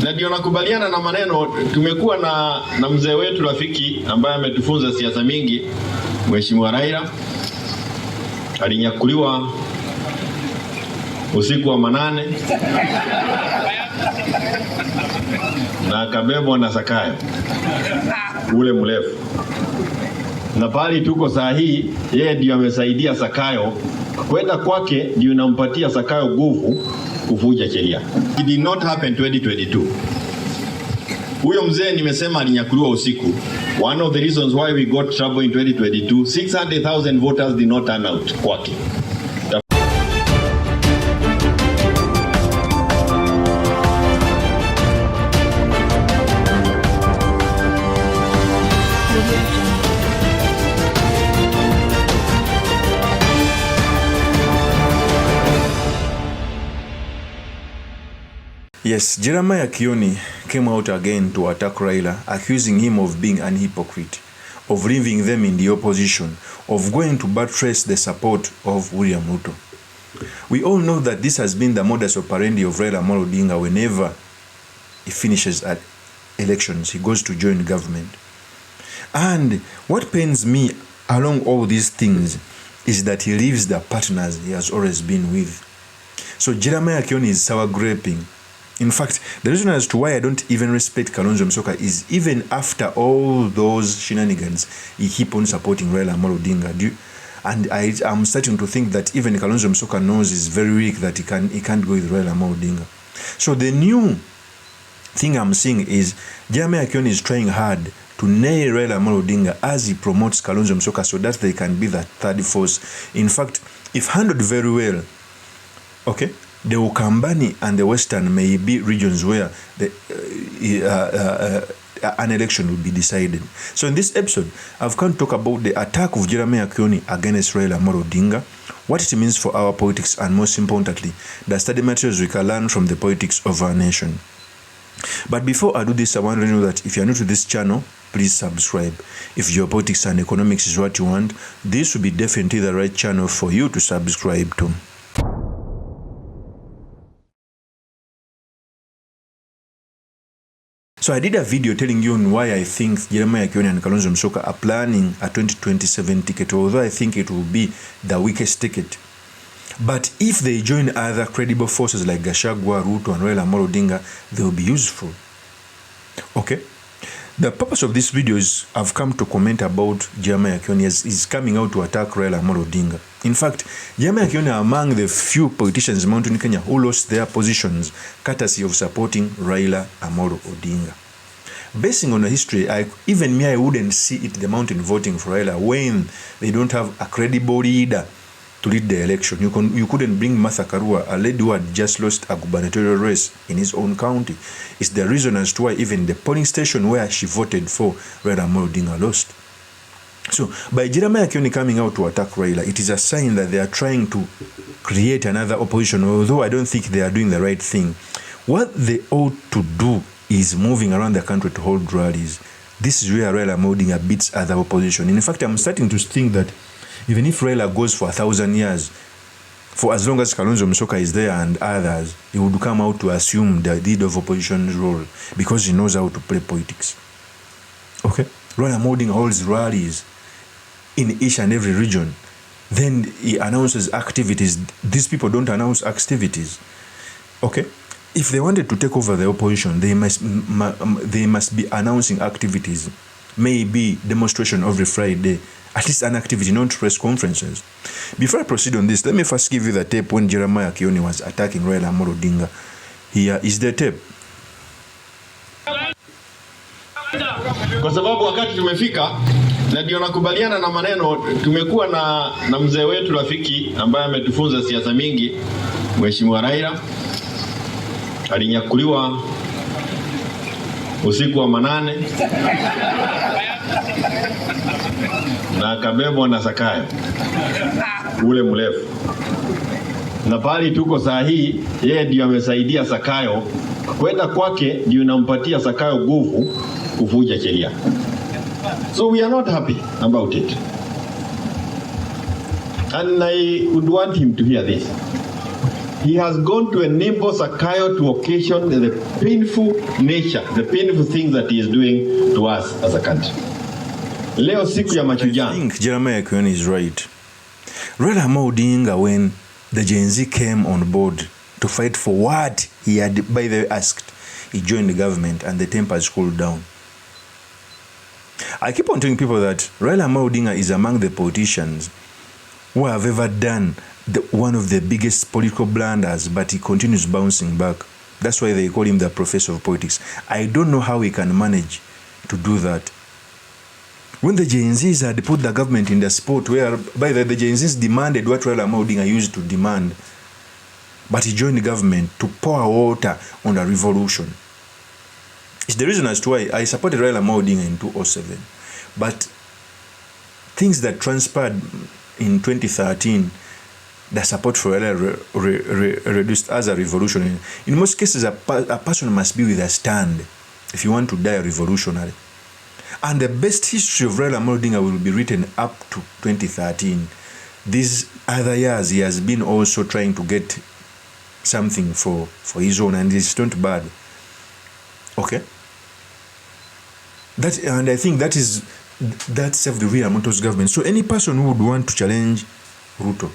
Na ndio nakubaliana na maneno. Tumekuwa na mzee wetu rafiki ambaye ametufunza siasa mingi, Mheshimiwa Raila. Alinyakuliwa usiku wa manane na akabebwa na Sakayo ule mrefu, na pale tuko saa hii yeye ndio amesaidia Sakayo kwenda kwake, ndio inampatia Sakayo nguvu kuvuja sheria. It did not happen 2022. Huyo mzee nimesema alinyakuliwa usiku. One of the reasons why we got trouble in 2022, 600,000 voters did not turn out kwake. Yes, Jeremiah KIONI came out again to attack Raila, accusing him of being an hypocrite, of leaving them in the opposition, of going to buttress the support of William RUTO. We all know that this has been the modus operandi of Raila Odinga. Whenever he finishes at elections, he goes to join government. And what pains me along all these things is that he leaves the partners he has always been with. So Jeremiah KIONI is sour graping. In fact, the reason as to why I don't even respect KALONZO is even after all those shenanigans, he keep on supporting Raila Odinga. And I'm starting to think that even KALONZO knows is very weak, that he can't go with Raila Odinga. So the new thing I'm seeing is Jeremiah KIONI is trying hard to nail Raila Odinga as he promotes KALONZO so that they can be that third force. In fact, if handled very well, okay, the Ukambani and the Western may be regions where an election will be decided. So in this episode, I've come to talk about the attack of Jeremiah KIONI against Raila Odinga, what it means for our politics, and most importantly, the study materials we can learn from the politics of our nation. But before I do this, I want to know that if you're new to this channel, please subscribe. If geopolitics and economics is what you want, this will be definitely the right channel for you to subscribe to. So I did a video telling you on why I think Jeremiah KIONI and KALONZO are planning a 2027 ticket, although I think it will be the weakest ticket. But if they join other credible forces like Gachagua, RUTO, and Raila Odinga, they will be useful. Okay? The purpose of this video is I've come to comment about Jeremiah KIONI as is coming out to attack Raila Odinga. In fact, Jeremiah KIONI are among the few politicians in Mountain Kenya who lost their positions courtesy of supporting Raila Odinga. Basing on the history, even me, I wouldn't see it the mountain voting for Raila when they don't have a credible leader to lead the election. You couldn't bring Martha Karua, a lady who had just lost a gubernatorial race in his own county. It's the reason as to why even the polling station where she voted for Raila Odinga lost. So by Jeremiah KIONI coming out to attack Raila, it is a sign that they are trying to create another opposition, although I don't think they are doing the right thing. What they ought to do is moving around the country to hold rallies. This is where Raila Odinga beats other opposition. In fact, I'm starting to think that even if Raila goes for 1,000 years, for as long as KALONZO is there and others, he would come out to assume the lead of opposition's role because he knows how to play politics. Okay? Raila Odinga holds rallies in each and every region. Then he announces activities. These people don't announce activities. Okay? If they wanted to take over the opposition, they must be announcing activities. Maybe demonstration every Friday, at least an activity, not press conferences. Before I proceed on this, let me first give you the tape when Jeremiah KIONI was attacking Raila Odinga. Here is the tape. Kwa sababu wakati tumefika, na ndio nakubaliana na maneno. Tumekuwa na mzee wetu rafiki ambaye ametufunza siasa mingi, Mheshimiwa Raila. Alinyakuliwa usiku wa manane na akabebwa na Sakayo ule mrefu, na pale tuko saa hii yeye ndio amesaidia Sakayo kwenda kwake, ndio inampatia Sakayo nguvu kuvuja sheria. So we are not happy about it, and I would want him to hear this. He has gone to enable Zakayo to occasion the painful nature, the painful things that he is doing to us as a country. Leo siku ya mashujaa. I think Jeremiah KIONI is right. Raila Odinga, when the Gen Z came on board to fight for what he had, by the way, asked, he joined the government and the tempers cooled down. I keep on telling people that Raila Odinga is among the politicians who have ever done one of the biggest political blunders, but he continues bouncing back. That's why they call him the professor of politics. I don't know how he can manage to do that. When the Gen Zs had put the government in the spot where, by the Gen Zs demanded what Raila Odinga used to demand, but he joined the government to pour water on a revolution. It's the reason as to why I supported Raila Odinga in 2007. But things that transpired in 2013, the support for Raila reduced as a revolutionary. In most cases, a person must be with a stand if you want to die revolutionary. And the best history of Raila Odinga will be written up to 2013. These other years, he has been also trying to get something for his own, and it's not bad. Okay? And I think that served the William Ruto's government. So any person who would want to challenge Ruto,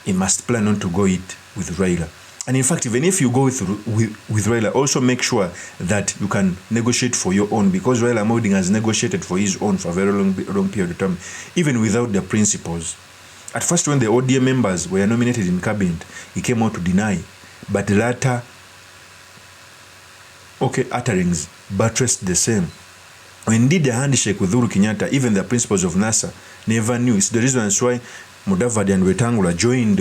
he must plan on to go it with Raila. And in fact, even if you go with Raila, also make sure that you can negotiate for your own, because Raila Odinga has negotiated for his own for a very long period of time, even without the principles. At first, when the ODM members were nominated in cabinet, he came out to deny, but later, utterings buttressed the same. When he did the handshake with Uhuru Kenyatta, even the principals of NASA never knew. It's the reason that's why Mudavadi and Wetangula joined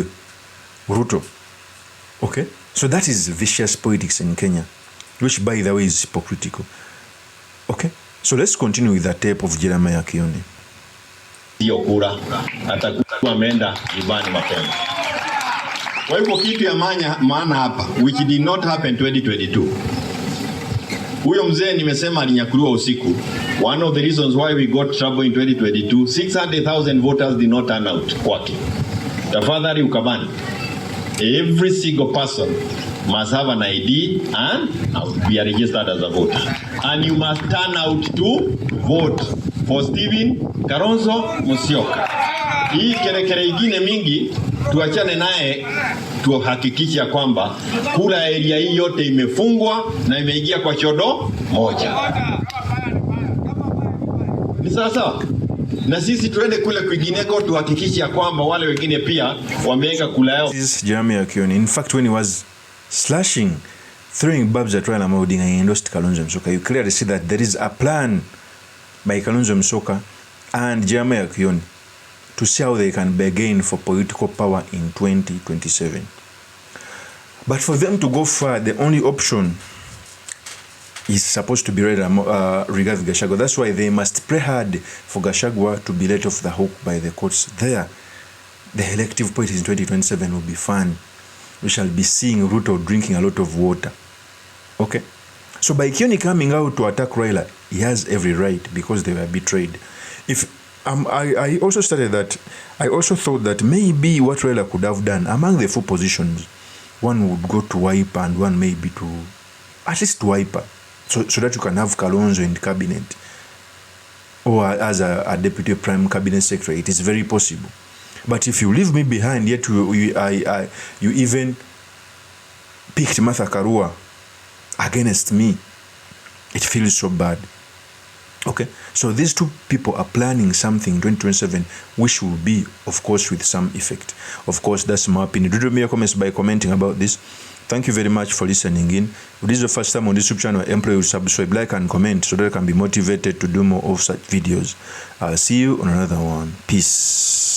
Ruto. Okay? So that is vicious politics in Kenya, which, by the way, is hypocritical. Okay? So let's continue with the tape of Jeremiah KIONI. Hiyo kura atakuwa ameenda nyumbani mapema. Kwa hivyo kitu ya maana hapa, which did not happen 2022. Huyo mzee nimesema alinyakuliwa usiku. One of the reasons why we got trouble in 2022, 600,000 voters did not turn out kwake. Tafadhali ukabani. Every single person must have an ID and be registered as a voter. And you must turn out to vote for Stephen Kalonzo Musyoka. Hii kerekere ingine mingi tuachane naye, tuhakikisha kwamba kula area hii yote imefungwa na imeingia kwa chodo moja. Ni sawa? Na sisi tuende kule kwingineko tuhakikisha kwamba wale wengine pia wameweka kula yao. This is Jeremiah KIONI. In fact, when he was throwing barbs at Raila Odinga, he endorsed Kalonzo Musyoka. You clearly see that there is a plan by Kalonzo Musyoka and Jeremiah KIONI to see how they can bargain for political power in 2027. But for them to go far, the only option is supposed to be Rigathi Gachagua. That's why they must pray hard for Gachagua to be let off the hook by the courts. There, the elective politics in 2027 will be fun. We shall be seeing Ruto drinking a lot of water. Okay? So by KIONI coming out to attack Raila, he has every right because they were betrayed. I also thought that maybe what Raila could have done among the four positions, one would go to Wiper and one maybe to at least Wiper, so that you can have Kalonzo in the cabinet or as a deputy prime cabinet secretary. It is very possible. But if you leave me behind, yet you even picked Martha Karua against me, it feels so bad. Okay, so these two people are planning something in 2027, which will be, of course, with some effect. Of course, that's my opinion. Do drop me your comments by commenting about this. Thank you very much for listening in. If this is the first time on this YouTube channel, employee will subscribe, like, and comment so that I can be motivated to do more of such videos. I'll see you on another one. Peace.